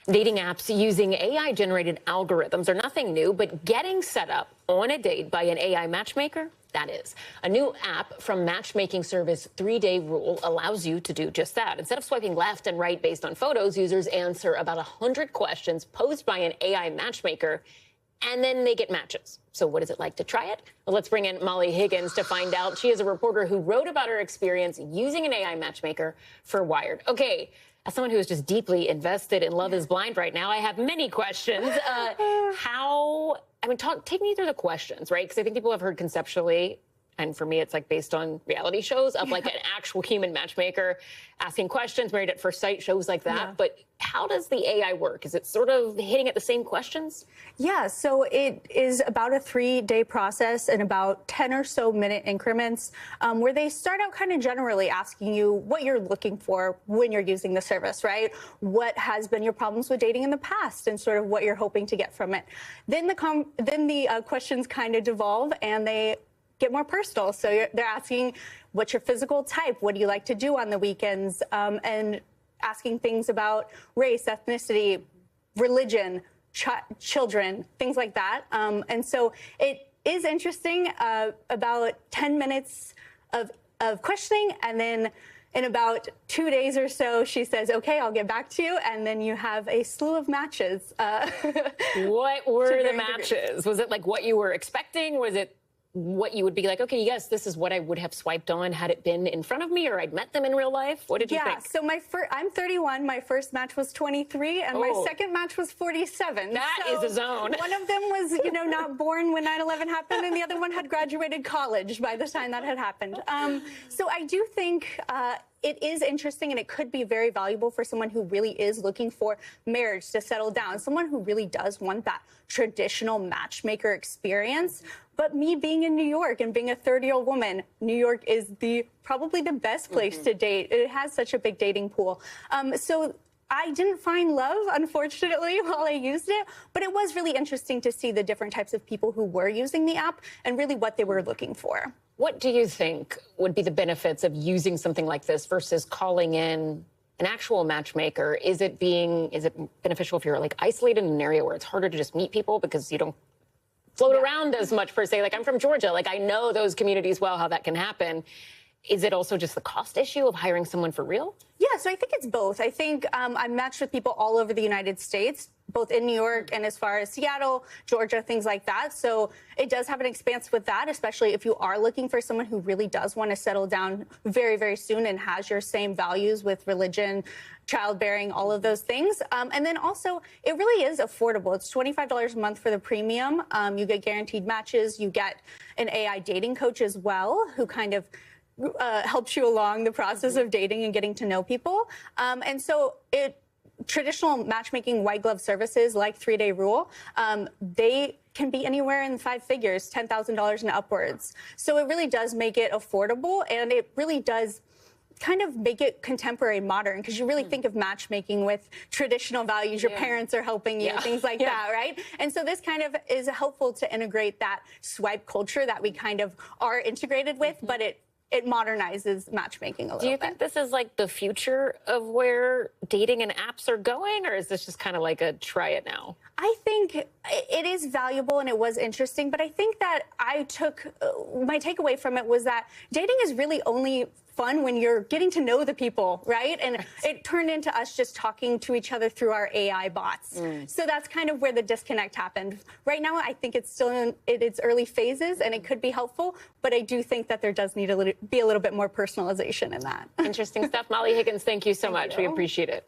Dating apps using AI-generated algorithms are nothing new, but getting set up on a date by an AI matchmaker, that is. A new app from matchmaking service 3-Day Rule allows you to do just that. Instead of swiping left and right based on photos, users answer about 100 questions posed by an AI matchmaker, and then they get matches. So what is it like to try it? Well, let's bring in Molly Higgins to find out. She is a reporter who wrote about her experience using an AI matchmaker for Wired. Okay. As someone who is just deeply invested in Love is Blind right now, I have many questions. Take me through the questions, right? Because I think people have heard conceptually, and for me, it's like based on reality shows of like an actual human matchmaker asking questions, Married at First Sight, shows like that. Yeah. But how does the AI work? Is it sort of hitting at the same questions? Yeah, so it is about a 3-day process in about 10 or so minute increments where they start out kind of generally asking you what you're looking for when you're using the service, right? What has been your problems with dating in the past and sort of what you're hoping to get from it. Then the questions kind of devolve and they get more personal. So they're asking, what's your physical type? What do you like to do on the weekends? And asking things about race, ethnicity, religion, children, things like that. And so it is interesting, about 10 minutes of questioning, and then in about 2 days or so, she says, okay, I'll get back to you. And then you have a slew of matches. What were the matches? Was it like what you were expecting? Was it what you would be like, okay, yes, this is what I would have swiped on had it been in front of me or I'd met them in real life? What did you think? Yeah, so I'm 31. My first match was 23, and my second match was 47. That is a zone. One of them was, not born when 9/11 happened, and the other one had graduated college by the time that had happened. So I do think it is interesting, and it could be very valuable for someone who really is looking for marriage, to settle down, someone who really does want that traditional matchmaker experience. But me being in New York and being a 30-year-old woman, New York is probably the best place to date. It has such a big dating pool. So I didn't find love, unfortunately, while I used it, but it was really interesting to see the different types of people who were using the app and really what they were looking for. What do you think would be the benefits of using something like this versus calling in an actual matchmaker? Is it beneficial if you're like isolated in an area where it's harder to just meet people because you don't float around as much, per se? Like, I'm from Georgia. Like, I know those communities well, how that can happen. Is it also just the cost issue of hiring someone for real? Yeah, so I think it's both. I think I'm matched with people all over the United States, both in New York and as far as Seattle, Georgia, things like that. So it does have an expanse with that, especially if you are looking for someone who really does want to settle down very, very soon and has your same values with religion, childbearing, all of those things. And then also, it really is affordable. It's $25 a month for the premium. You get guaranteed matches. You get an AI dating coach as well, who kind of helps you along the process of dating and getting to know people. And so traditional matchmaking white glove services like 3-Day Rule, they can be anywhere in 5 figures, $10,000 and upwards. So it really does make it affordable, and it really does kind of make it contemporary, modern, because you really think of matchmaking with traditional values. Your parents are helping you, things like that, right? And so this kind of is helpful to integrate that swipe culture that we kind of are integrated with, but it modernizes matchmaking a little bit. Do you think this is like the future of where dating and apps are going, or is this just kind of like a try it now? I think it is valuable and it was interesting, but I think that my takeaway from it was that dating is really only fun when you're getting to know the people, right? And it turned into us just talking to each other through our AI bots. So that's kind of where the disconnect happened. Right now, I think it's still in its early phases, and it could be helpful, but I do think that there does need to be a little bit more personalization in that. Interesting stuff. Molly Higgins, thank you so much. We appreciate it.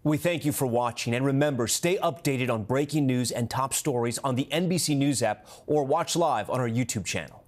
We thank you for watching, and remember, stay updated on breaking news and top stories on the NBC News app or watch live on our YouTube channel.